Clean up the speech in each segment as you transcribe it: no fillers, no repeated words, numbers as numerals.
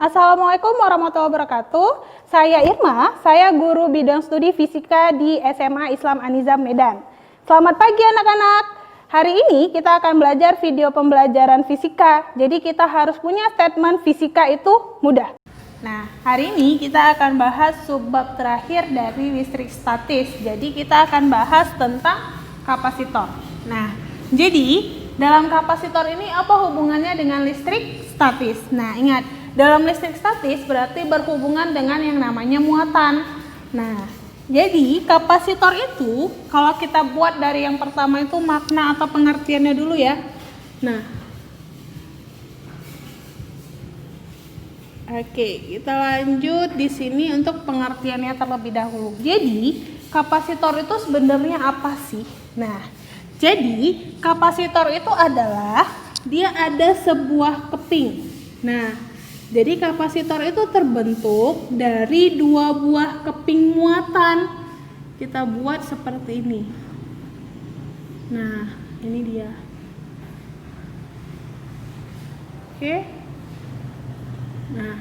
Assalamualaikum warahmatullahi wabarakatuh. Saya Irma, saya guru bidang studi fisika di SMA Islam An-Nizam Medan. Selamat pagi anak-anak. Hari ini kita akan belajar video pembelajaran fisika. Jadi kita harus punya statement fisika itu mudah. Nah, hari ini kita akan bahas subbab terakhir dari listrik statis. Jadi kita akan bahas tentang kapasitor. Nah, jadi dalam kapasitor ini apa hubungannya dengan listrik statis? Nah, ingat, dalam listrik statis berarti berhubungan dengan yang namanya muatan. Nah, jadi kapasitor itu kalau kita buat dari yang pertama itu makna atau pengertiannya dulu ya. Nah, oke, kita lanjut di sini untuk pengertiannya terlebih dahulu. Jadi, kapasitor itu sebenarnya apa sih? Nah, jadi kapasitor itu adalah dia ada sebuah keping. Nah, jadi kapasitor itu terbentuk dari dua buah keping muatan. Kita buat seperti ini. Nah, ini dia. Oke. Nah,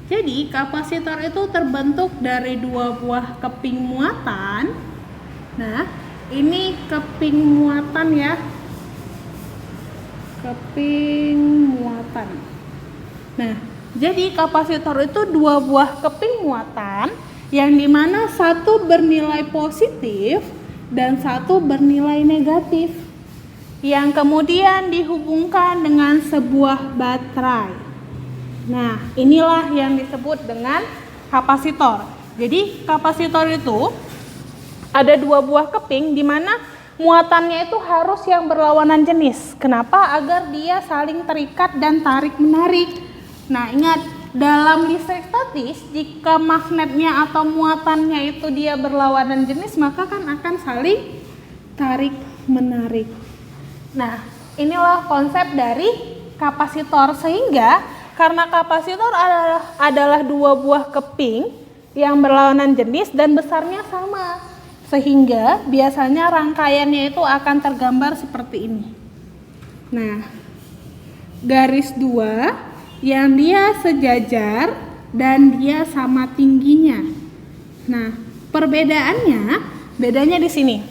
jadi kapasitor itu terbentuk dari dua buah keping muatan. Nah, ini keping muatan ya. Keping muatan. Nah, jadi kapasitor itu dua buah keping muatan yang dimana satu bernilai positif dan satu bernilai negatif yang kemudian dihubungkan dengan sebuah baterai. Nah, inilah yang disebut dengan kapasitor. Jadi kapasitor itu ada dua buah keping di mana muatannya itu harus yang berlawanan jenis. Kenapa? Agar dia saling terikat dan tarik-menarik. Nah, ingat, dalam listrik statis, jika magnetnya atau muatannya itu dia berlawanan jenis, maka kan akan saling tarik-menarik. Nah, inilah konsep dari kapasitor. Sehingga, karena kapasitor adalah dua buah keping yang berlawanan jenis dan besarnya sama. Sehingga, biasanya rangkaiannya itu akan tergambar seperti ini. Nah, garis dua yang dia sejajar dan dia sama tingginya. Nah, bedanya di sini.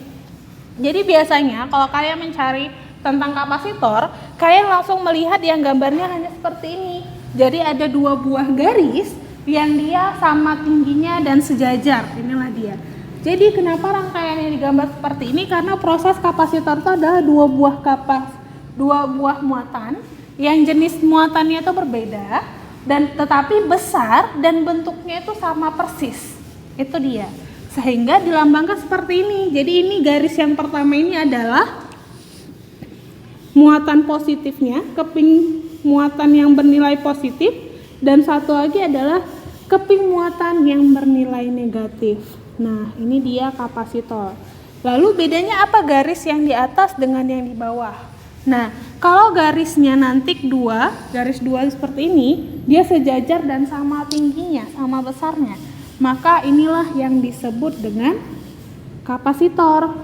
Jadi biasanya kalau kalian mencari tentang kapasitor, kalian langsung melihat yang gambarnya hanya seperti ini. Jadi ada dua buah garis yang dia sama tingginya dan sejajar. Inilah dia. Jadi kenapa rangkaiannya digambar seperti ini? Karena proses kapasitor itu adalah dua buah muatan yang jenis muatannya itu berbeda dan tetapi besar dan bentuknya itu sama persis. Itu dia. Sehingga dilambangkan seperti ini. Jadi ini garis yang pertama ini adalah muatan positifnya, keping muatan yang bernilai positif, dan satu lagi adalah keping muatan yang bernilai negatif. Nah, ini dia kapasitor. Lalu bedanya apa garis yang di atas dengan yang di bawah? Nah, kalau garisnya nanti garis dua seperti ini, dia sejajar dan sama tingginya, sama besarnya. Maka inilah yang disebut dengan kapasitor.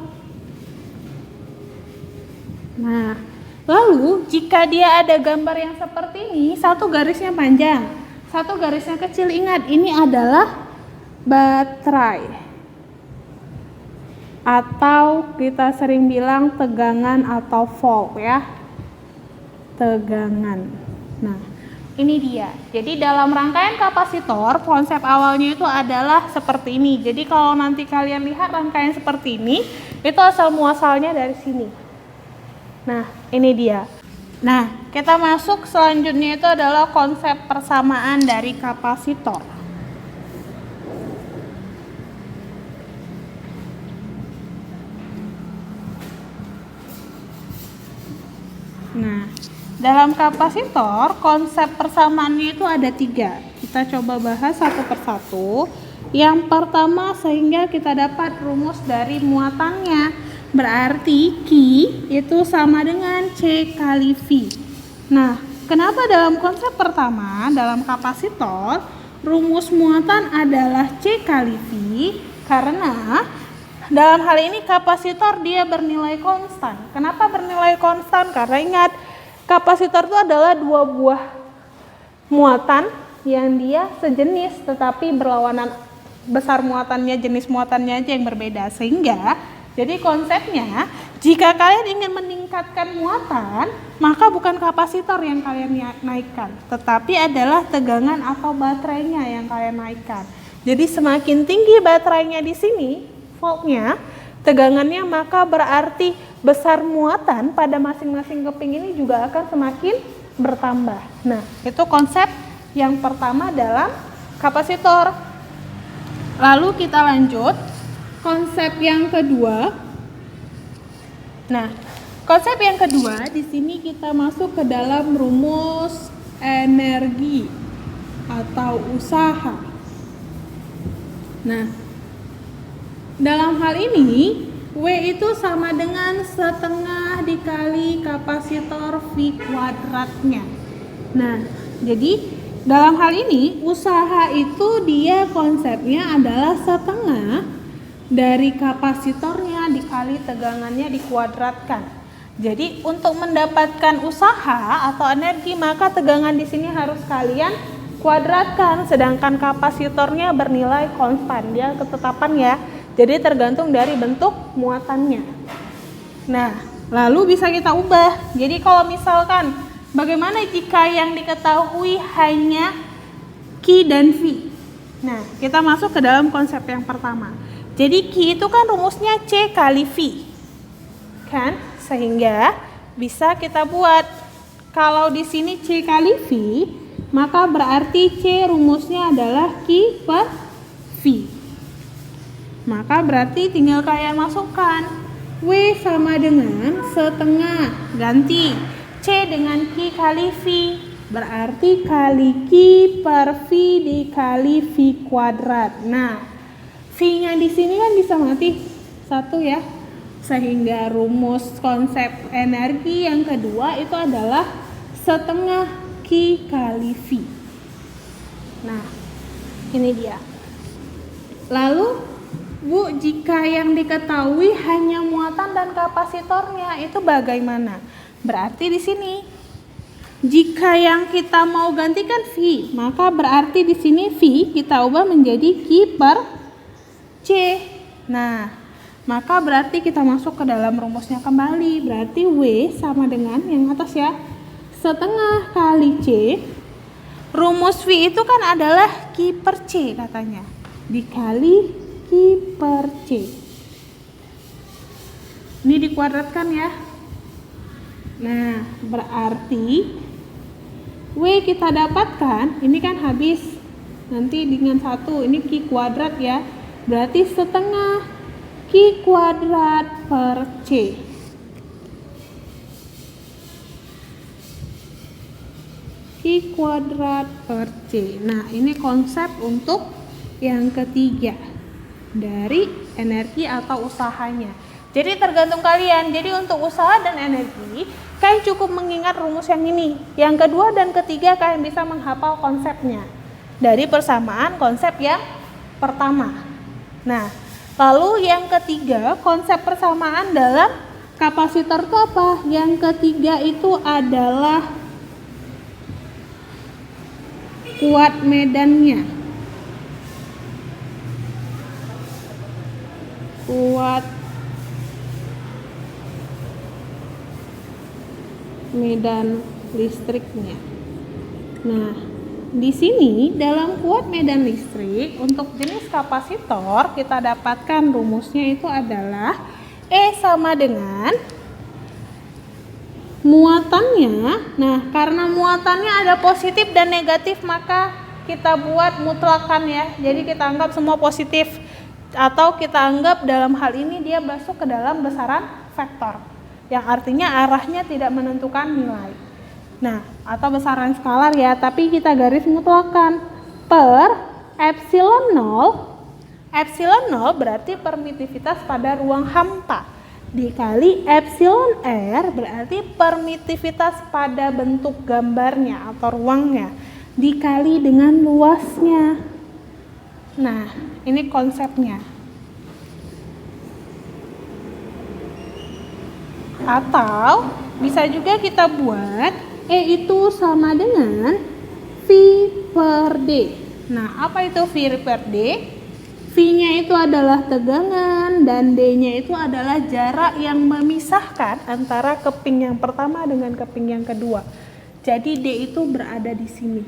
Nah, lalu jika dia ada gambar yang seperti ini, satu garisnya panjang, satu garisnya kecil, ingat ini adalah baterai. Atau kita sering bilang tegangan atau volt ya. Tegangan. Nah, ini dia. Jadi dalam rangkaian kapasitor, konsep awalnya itu adalah seperti ini. Jadi kalau nanti kalian lihat rangkaian seperti ini, itu asal muasalnya dari sini. Nah, ini dia. Nah, kita masuk selanjutnya itu adalah konsep persamaan dari kapasitor. Nah, dalam kapasitor konsep persamaannya itu ada 3. Kita coba bahas satu persatu. Yang pertama, sehingga kita dapat rumus dari muatannya, berarti Q itu sama dengan C kali V. Nah, kenapa dalam konsep pertama dalam kapasitor rumus muatan adalah C kali V? Karena dalam hal ini kapasitor dia bernilai konstan. Kenapa bernilai konstan? Karena ingat, kapasitor itu adalah dua buah muatan yang dia sejenis tetapi berlawanan besar muatannya, jenis muatannya aja yang berbeda. Sehingga jadi konsepnya, jika kalian ingin meningkatkan muatan, maka bukan kapasitor yang kalian naikkan, tetapi adalah tegangan atau baterainya yang kalian naikkan. Jadi semakin tinggi baterainya di sini, voltnya, tegangannya, maka berarti besar muatan pada masing-masing keping ini juga akan semakin bertambah. Nah, itu konsep yang pertama dalam kapasitor. Lalu kita lanjut konsep yang kedua. Nah, konsep yang kedua di sini kita masuk ke dalam rumus energi atau usaha. Nah, dalam hal ini W itu sama dengan setengah dikali kapasitor V kuadratnya. Nah, jadi dalam hal ini usaha itu dia konsepnya adalah setengah dari kapasitornya dikali tegangannya dikuadratkan. Jadi untuk mendapatkan usaha atau energi maka tegangan di sini harus kalian kuadratkan, sedangkan kapasitornya bernilai konstan, dia ketetapan ya. Jadi tergantung dari bentuk muatannya. Nah, lalu bisa kita ubah. Jadi kalau misalkan bagaimana jika yang diketahui hanya Q dan V? Nah, kita masuk ke dalam konsep yang pertama. Jadi Q itu kan rumusnya C kali V. Kan? Sehingga bisa kita buat kalau di sini C kali V, maka berarti C rumusnya adalah Q per V. Maka berarti tinggal kalian masukkan W sama dengan setengah, ganti C dengan Q kali V, berarti kali Q per V dikali V kuadrat. Nah, V-nya di sini kan bisa mati satu ya, sehingga rumus konsep energi yang kedua itu adalah setengah Q kali V. Nah, ini dia. Lalu Bu, jika yang diketahui hanya muatan dan kapasitornya itu bagaimana? Berarti di sini jika yang kita mau gantikan V, maka berarti di sini V kita ubah menjadi Q per C. Nah, maka berarti kita masuk ke dalam rumusnya kembali. Berarti W sama dengan yang atas ya, setengah kali C. Rumus V itu kan adalah Q per C katanya, dikali Q per C. Ini dikuadratkan ya. Nah, berarti W kita dapatkan, ini kan habis nanti dengan 1, ini Q kuadrat ya. Berarti setengah Q kuadrat per C. Q kuadrat per C. Nah, ini konsep untuk yang ketiga dari energi atau usahanya. Jadi tergantung kalian. Jadi untuk usaha dan energi, kalian cukup mengingat rumus yang ini. Yang kedua dan ketiga kalian bisa menghafal konsepnya dari persamaan konsep yang pertama. Nah, lalu yang ketiga, konsep persamaan dalam kapasitor itu apa? Yang ketiga itu adalah kuat medannya. Kuat medan listriknya. Nah, di sini dalam kuat medan listrik untuk jenis kapasitor kita dapatkan rumusnya itu adalah E sama dengan muatannya. Nah, karena muatannya ada positif dan negatif maka kita buat mutlakan ya. Jadi kita anggap semua positif, atau kita anggap dalam hal ini dia masuk ke dalam besaran vektor, yang artinya arahnya tidak menentukan nilai. Nah, atau besaran skalar ya, tapi kita garis mutlakan per epsilon 0. Epsilon 0 berarti permitivitas pada ruang hampa, dikali epsilon R berarti permitivitas pada bentuk gambarnya atau ruangnya, dikali dengan luasnya. Nah, ini konsepnya. Atau bisa juga kita buat E itu sama dengan V per D. Nah, apa itu V per D? V-nya itu adalah tegangan dan D-nya itu adalah jarak yang memisahkan antara keping yang pertama dengan keping yang kedua. Jadi D itu berada di sini.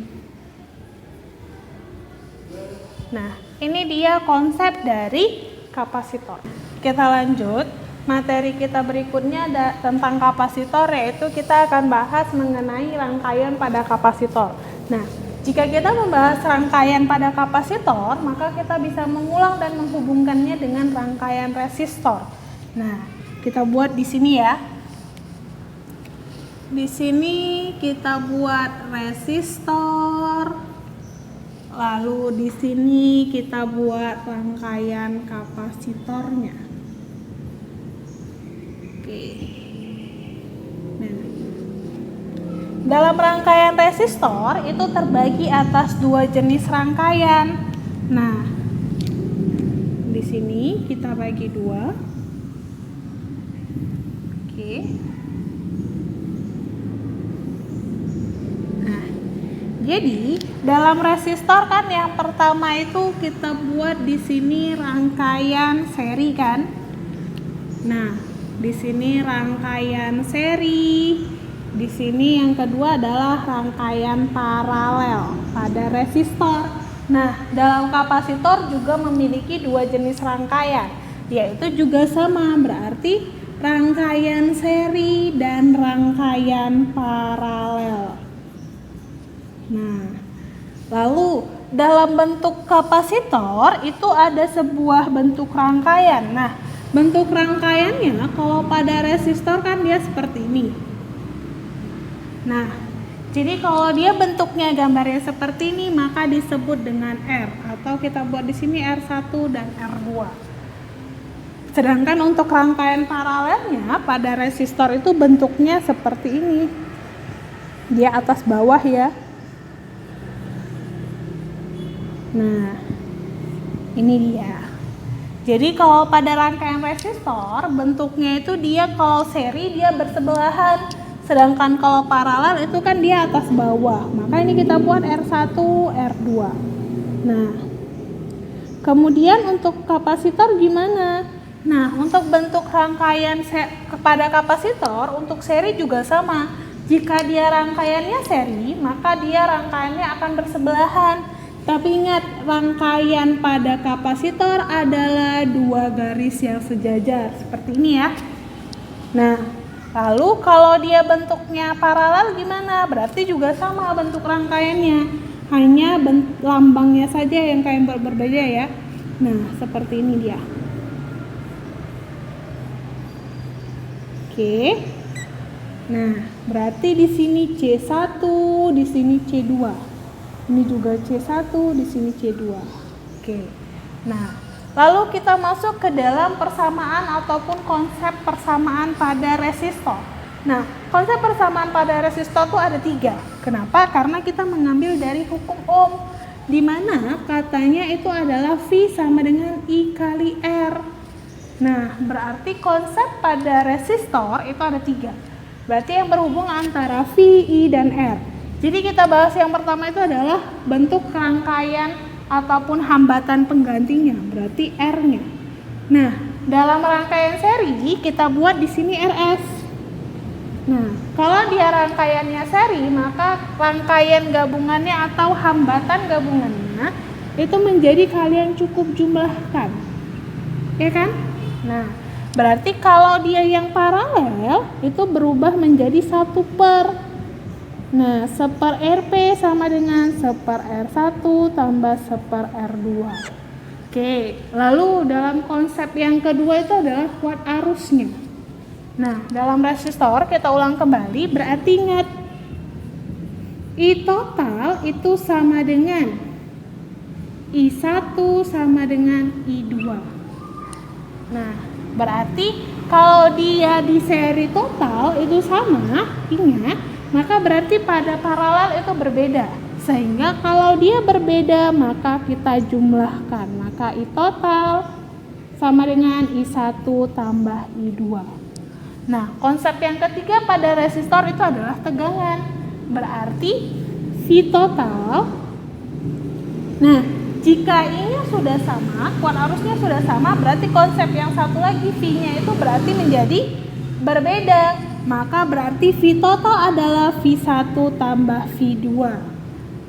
Nah, ini dia konsep dari kapasitor. Kita lanjut, materi kita berikutnya tentang kapasitor, yaitu kita akan bahas mengenai rangkaian pada kapasitor. Nah, jika kita membahas rangkaian pada kapasitor, maka kita bisa mengulang dan menghubungkannya dengan rangkaian resistor. Nah, kita buat di sini ya. Di sini kita buat resistor. Lalu di sini kita buat rangkaian kapasitornya. Oke. Nah, dalam rangkaian resistor itu terbagi atas dua jenis rangkaian. Nah, di sini kita bagi dua. Oke. Nah, jadi dalam resistor kan yang pertama itu kita buat di sini rangkaian seri kan. Nah, di sini rangkaian seri. Di sini yang kedua adalah rangkaian paralel pada resistor. Nah, dalam kapasitor juga memiliki dua jenis rangkaian, yaitu juga sama, berarti rangkaian seri dan rangkaian paralel. Nah, lalu dalam bentuk kapasitor itu ada sebuah bentuk rangkaian. Nah, bentuk rangkaiannya kalau pada resistor kan dia seperti ini. Nah, jadi kalau dia bentuknya gambarnya seperti ini maka disebut dengan R, atau kita buat di sini R1 dan R2. Sedangkan untuk rangkaian paralelnya pada resistor itu bentuknya seperti ini. Dia atas bawah ya. Nah, ini dia. Jadi kalau pada rangkaian resistor bentuknya itu dia kalau seri dia bersebelahan. Sedangkan kalau paralel itu kan dia atas bawah. Maka ini kita buat R1, R2. Nah, kemudian untuk kapasitor gimana? Nah, untuk bentuk rangkaian kepada kapasitor untuk seri juga sama. Jika dia rangkaiannya seri, maka dia rangkaiannya akan bersebelahan. Tapi ingat, rangkaian pada kapasitor adalah dua garis yang sejajar seperti ini ya. Nah, lalu kalau dia bentuknya paralel gimana? Berarti juga sama bentuk rangkaiannya, hanya lambangnya saja yang kayak berbeda ya. Nah, seperti ini dia. Oke. Nah, berarti di sini C1, di sini C2. Ini juga C1, di sini C2. Oke. Nah, lalu kita masuk ke dalam persamaan ataupun konsep persamaan pada resistor. Nah, konsep persamaan pada resistor itu ada 3. Kenapa? Karena kita mengambil dari hukum Ohm, di mana katanya itu adalah V sama dengan I kali R. Nah, berarti konsep pada resistor itu ada 3. Berarti yang berhubung antara V, I, dan R. Jadi kita bahas yang pertama itu adalah bentuk rangkaian ataupun hambatan penggantinya, berarti R-nya. Nah, dalam rangkaian seri kita buat di sini RS. Nah, kalau dia rangkaiannya seri, maka rangkaian gabungannya atau hambatan gabungannya itu menjadi kalian cukup jumlahkan. Ya kan? Nah, berarti kalau dia yang paralel itu berubah menjadi 1/. Nah, 1/Rp sama dengan 1/R1 tambah 1/R2. Oke, lalu dalam konsep yang kedua itu adalah watt arusnya. Nah, dalam resistor kita ulang kembali, berarti ingat I total itu sama dengan I1 sama dengan I2. Nah, berarti kalau dia di seri total itu sama, ingat, maka berarti pada paralel itu berbeda. Sehingga kalau dia berbeda maka kita jumlahkan. Maka I total sama dengan I1 tambah I2. Nah, konsep yang ketiga pada resistor itu adalah tegangan. Berarti V V total. Nah, jika I-nya sudah sama, kuat arusnya sudah sama, berarti konsep yang satu lagi V-nya itu berarti menjadi berbeda. Maka berarti V total adalah V1 tambah V2.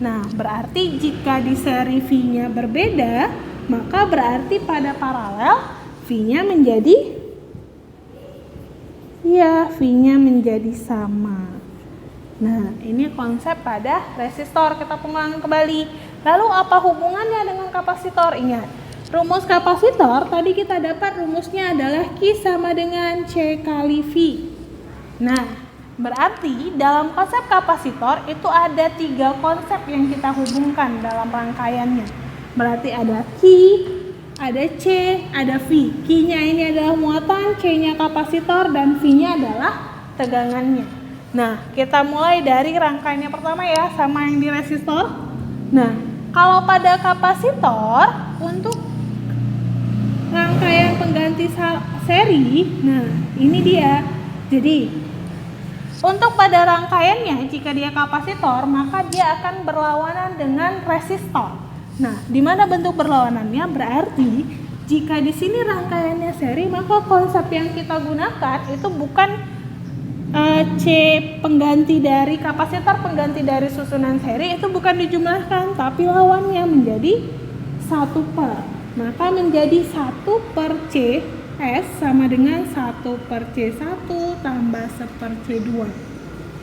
Nah, berarti jika di seri V-nya berbeda, maka berarti pada paralel V-nya menjadi V-nya menjadi sama. Nah, ini konsep pada resistor. Kita pengulangan kembali. Lalu apa hubungannya dengan kapasitor? Ingat, rumus kapasitor tadi kita dapat rumusnya adalah Q sama dengan C kali V. Nah, berarti dalam konsep kapasitor itu ada 3 konsep yang kita hubungkan dalam rangkaiannya. Berarti ada Q, ada C, ada V. Q-nya ini adalah muatan, C-nya kapasitor, dan V-nya adalah tegangannya. Nah, kita mulai dari rangkaiannya pertama ya, sama yang di resistor. Nah, kalau pada kapasitor, untuk rangkaian pengganti seri, nah ini dia. Jadi, untuk pada rangkaiannya, jika dia kapasitor, maka dia akan berlawanan dengan resistor. Nah, di mana bentuk berlawanannya? Berarti jika di sini rangkaiannya seri, maka konsep yang kita gunakan itu bukan C pengganti dari kapasitor, pengganti dari susunan seri, itu bukan dijumlahkan, tapi lawannya menjadi 1 per. Maka menjadi 1 per C S sama dengan 1 per C1 tambah 1 per C2.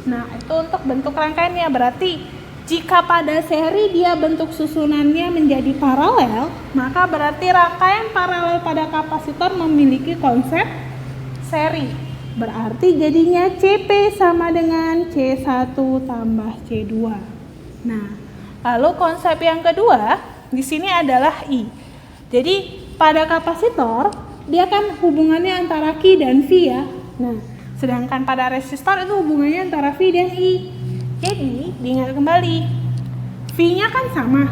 Nah, itu untuk bentuk rangkaiannya. Berarti jika pada seri dia bentuk susunannya menjadi paralel, maka berarti rangkaian paralel pada kapasitor memiliki konsep seri. Berarti jadinya CP sama dengan C1 tambah C2. Nah, lalu konsep yang kedua di sini adalah I. Jadi pada kapasitor dia kan hubungannya antara Q dan V ya. Nah, sedangkan pada resistor itu hubungannya antara V dan I. Jadi diingat kembali, V-nya kan sama.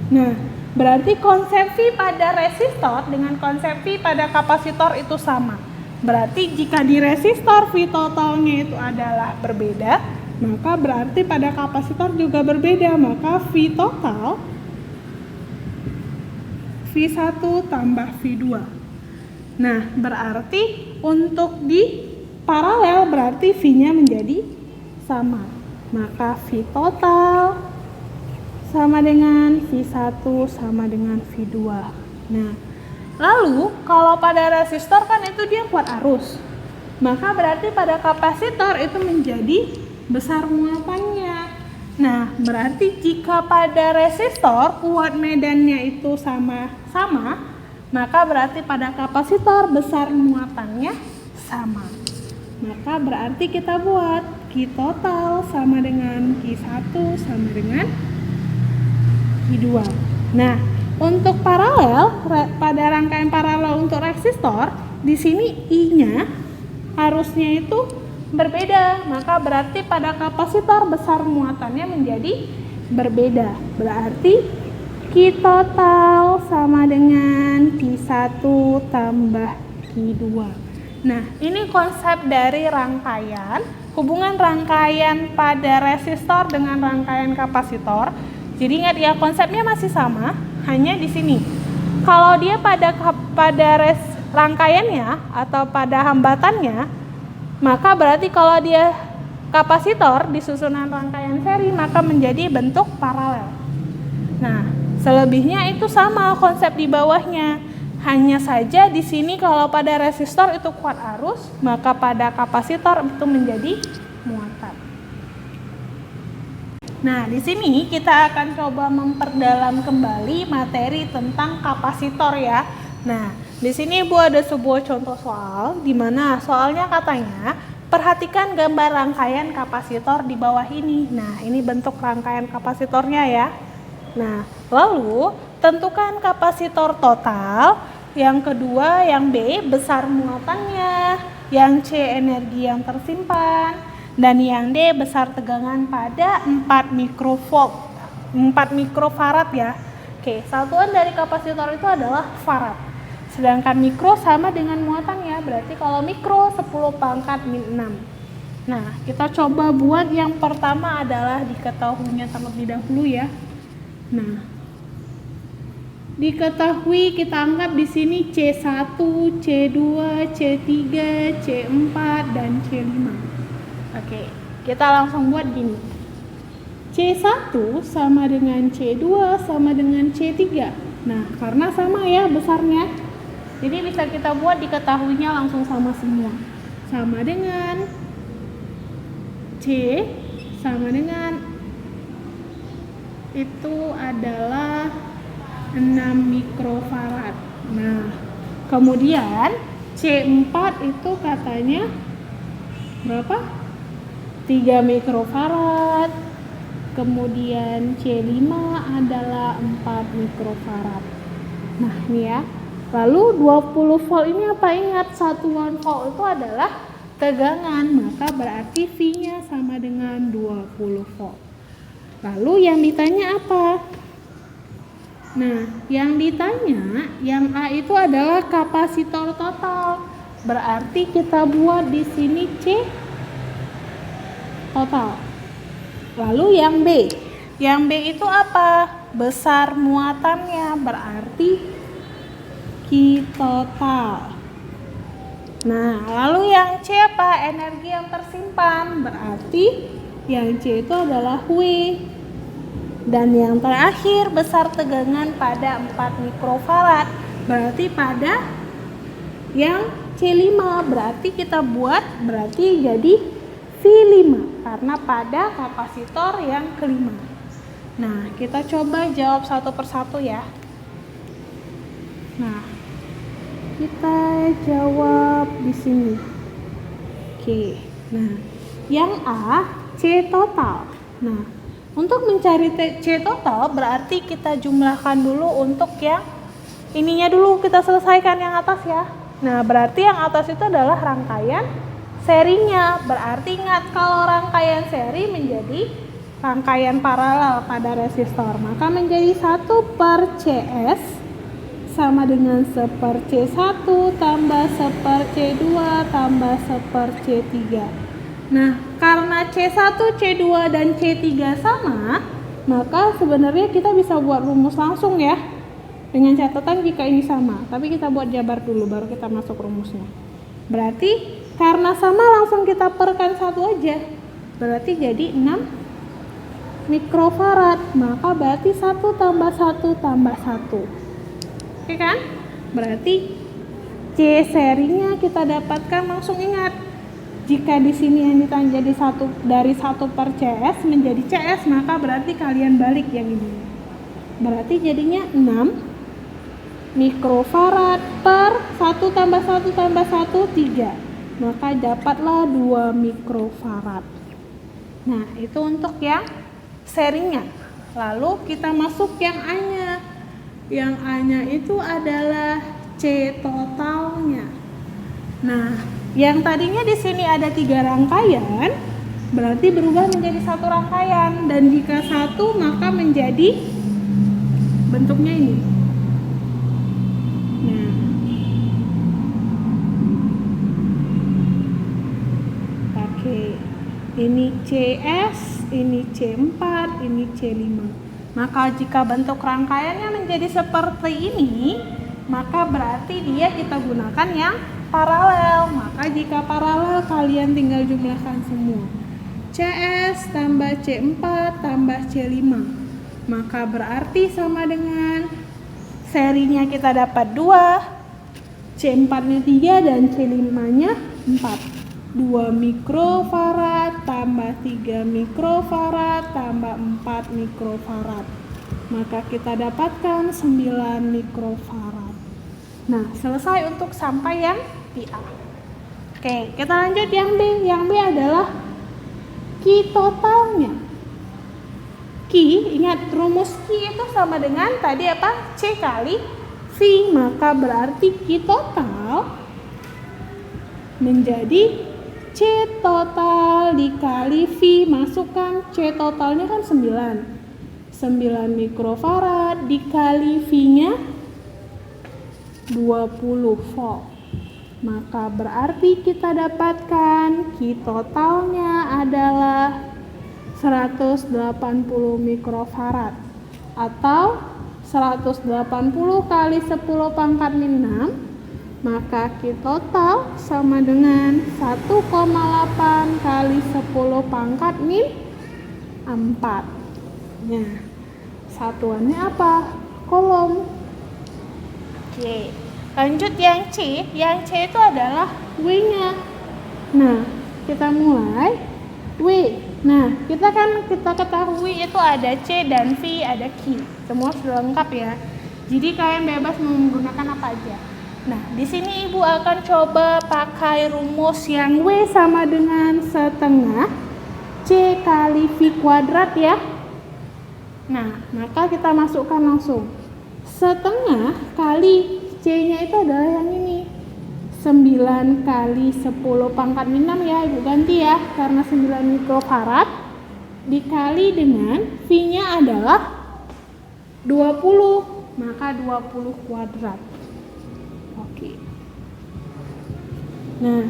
Nah, berarti konsep V pada resistor dengan konsep V pada kapasitor itu sama. Berarti jika di resistor V totalnya itu adalah berbeda, maka berarti pada kapasitor juga berbeda. Maka V total V1 tambah V2. Nah, berarti untuk di paralel berarti V-nya menjadi sama. Maka V total sama dengan V1 sama dengan V2. Nah, lalu kalau pada resistor kan itu dia kuat arus, maka berarti pada kapasitor itu menjadi besar muatannya. Nah, berarti jika pada resistor kuat medannya itu sama-sama, maka berarti pada kapasitor besar muatannya sama. Maka berarti kita buat Q total sama dengan Q1 sama dengan Q2. Nah, untuk paralel, pada rangkaian paralel untuk resistor, di sini I-nya arusnya itu berbeda, maka berarti pada kapasitor besar muatannya menjadi berbeda. Berarti Q total sama dengan Q1 tambah Q2. Nah, ini konsep dari rangkaian, hubungan rangkaian pada resistor dengan rangkaian kapasitor. Jadi ingat ya, konsepnya masih sama. Hanya di sini, kalau dia pada rangkaiannya atau pada hambatannya, maka berarti kalau dia kapasitor di susunan rangkaian seri, maka menjadi bentuk paralel. Nah, selebihnya itu sama konsep di bawahnya. Hanya saja di sini kalau pada resistor itu kuat arus, maka pada kapasitor itu menjadi muatan. Nah, di sini kita akan coba memperdalam kembali materi tentang kapasitor ya. Nah, di sini Ibu ada sebuah contoh soal di mana soalnya katanya perhatikan gambar rangkaian kapasitor di bawah ini. Nah, ini bentuk rangkaian kapasitornya ya. Nah, lalu tentukan kapasitor total. Yang kedua, yang B besar muatannya, yang C energi yang tersimpan. Dan yang D besar tegangan pada 4 mikrovolt, 4 mikrofarad ya. Oke, satuan dari kapasitor itu adalah farad. Sedangkan mikro sama dengan muatan ya, berarti kalau mikro 10⁻⁶. Nah, kita coba buat yang pertama adalah diketahuinya terlebih dahulu ya. Nah, diketahui kita anggap di sini C1, C2, C3, C4 dan C5. Oke, kita langsung buat gini. C1 sama dengan C2 sama dengan C3. Nah, karena sama ya besarnya, jadi bisa kita buat diketahuinya langsung sama semua. Sama dengan C sama dengan itu adalah 6 mikrofarad. Nah, kemudian C4 itu katanya berapa? 3 mikrofarad. Kemudian C5 adalah 4 mikrofarad. Nah, ini ya. Lalu 20 volt ini apa? Ingat, satuan volt itu adalah tegangan, maka berarti V-nya sama dengan 20 volt. Lalu yang ditanya apa? Nah, yang ditanya, yang A itu adalah kapasitor total. Berarti kita buat di sini C total. Lalu yang B. Yang B itu apa? Besar muatannya, berarti Q total. Nah, lalu yang C apa? Energi yang tersimpan, berarti yang C itu adalah W. Dan yang terakhir, besar tegangan pada 4 mikrofarad, berarti pada yang C5, berarti kita buat, berarti jadi V5, karena pada kapasitor yang kelima. Nah, kita coba jawab satu persatu ya. Nah, kita jawab di sini. Oke. Nah, yang A C total. Nah, untuk mencari C total berarti kita jumlahkan dulu untuk yang ininya dulu, kita selesaikan yang atas ya. Nah, berarti yang atas itu adalah rangkaian serinya. Berarti ingat, kalau rangkaian seri menjadi rangkaian paralel pada resistor, maka menjadi 1/CS sama dengan 1/C1 tambah 1/C2 tambah 1/C3. Nah, karena C1, C2 dan C3 sama, maka sebenarnya kita bisa buat rumus langsung ya, dengan catatan jika ini sama. Tapi kita buat jabar dulu baru kita masuk rumusnya. Berarti karena sama langsung kita perkan satu aja, berarti jadi 6 mikrofarad. Maka berarti 1 tambah 1 tambah 1. Oke kan? Berarti C serinya kita dapatkan, langsung ingat. Jika di sini yang ditanya jadi dari 1/CS menjadi CS, maka berarti kalian balik yang ini. Berarti jadinya 6 mikrofarad per 1 tambah 1 tambah 1, 3. Maka dapatlah 2 mikrofarad. Nah, itu untuk yang serinya. Lalu kita masuk yang A-nya. Yang A-nya itu adalah C totalnya. Nah, yang tadinya di sini ada 3 rangkaian, berarti berubah menjadi 1 rangkaian. Dan jika 1, maka menjadi bentuknya ini. Nah, oke. Ini CS, ini C4, ini C5. Maka jika bentuk rangkaiannya menjadi seperti ini, maka berarti dia kita gunakan yang paralel. Maka jika paralel, kalian tinggal jumlahkan semua. CS tambah C4 tambah C5. Maka berarti sama dengan serinya kita dapat 2, C4-nya 3 dan C5-nya 4. 2 mikrofarad tambah 3 mikrofarad tambah 4 mikrofarad. Maka kita dapatkan 9 mikrofarad. Nah, selesai untuk sampai yang di A. Oke, kita lanjut yang B. Yang B adalah Q totalnya. Q, ingat rumus Q itu sama dengan tadi apa? C kali V. Maka berarti Q total menjadi C total dikali V. Masukkan C totalnya kan 9 mikrofarad dikali V nya 20 volt. maka berarti kita dapatkan Q totalnya adalah 180 mikrofarad atau 180 kali 10 pangkat min 6, maka Q total sama dengan 1,8 kali 10 pangkat min 4. Nah, satuannya apa? Kolom. Oke, lanjut yang C. Yang C itu adalah W-nya. Nah, kita mulai W. Nah, kita ketahui itu ada C dan V, ada Q. Semua sudah lengkap ya. Jadi kalian bebas mau menggunakan apa aja. Nah, di sini Ibu akan coba pakai rumus yang W sama dengan setengah C kali V kuadrat ya. Nah, maka kita masukkan langsung. Setengah kali C-nya itu adalah yang ini. 9 kali 10 pangkat min 6 ya, Ibu ganti ya, karena 9 mikrofarad dikali dengan V-nya adalah 20, maka 20 kuadrat. Oke. Nah,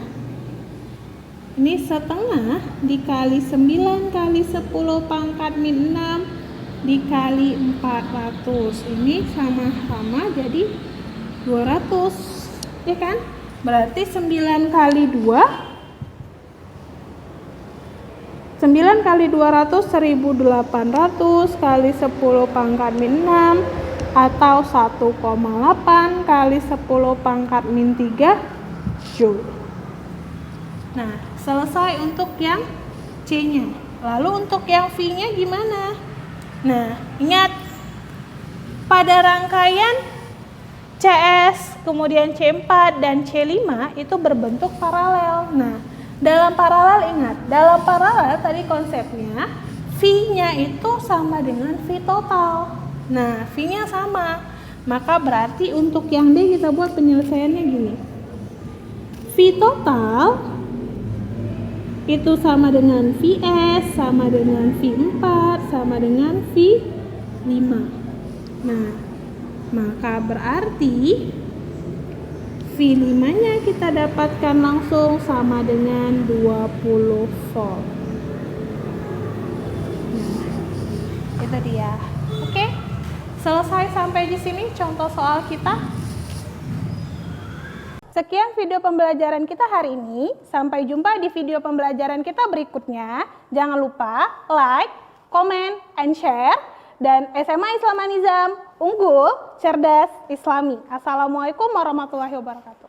ini setengah dikali 9 kali 10 pangkat min 6 dikali 400. Ini sama-sama jadi 200, ya kan? Berarti 9 kali 2, 9 kali 200, 1800 kali 10 pangkat min 6 atau 1,8 kali 10 pangkat min 3 Joule. Nah, selesai untuk yang C-nya. Lalu untuk yang V-nya gimana? Nah, ingat pada rangkaian CS, kemudian C4 dan C5 itu berbentuk paralel. Nah, dalam paralel ingat, dalam paralel tadi konsepnya V-nya itu sama dengan V total. Nah, V-nya sama. Maka berarti untuk yang D kita buat penyelesaiannya gini. V total itu sama dengan Vs, sama dengan V4, sama dengan V5. Nah, maka berarti V5-nya kita dapatkan langsung sama dengan 20 volt. Nah, itu dia. Oke, selesai sampai di sini contoh soal kita. Sekian video pembelajaran kita hari ini. Sampai jumpa di video pembelajaran kita berikutnya. Jangan lupa like, comment, and share. Dan SMA Islam An Nizam, unggul, cerdas, islami. Assalamualaikum warahmatullahi wabarakatuh.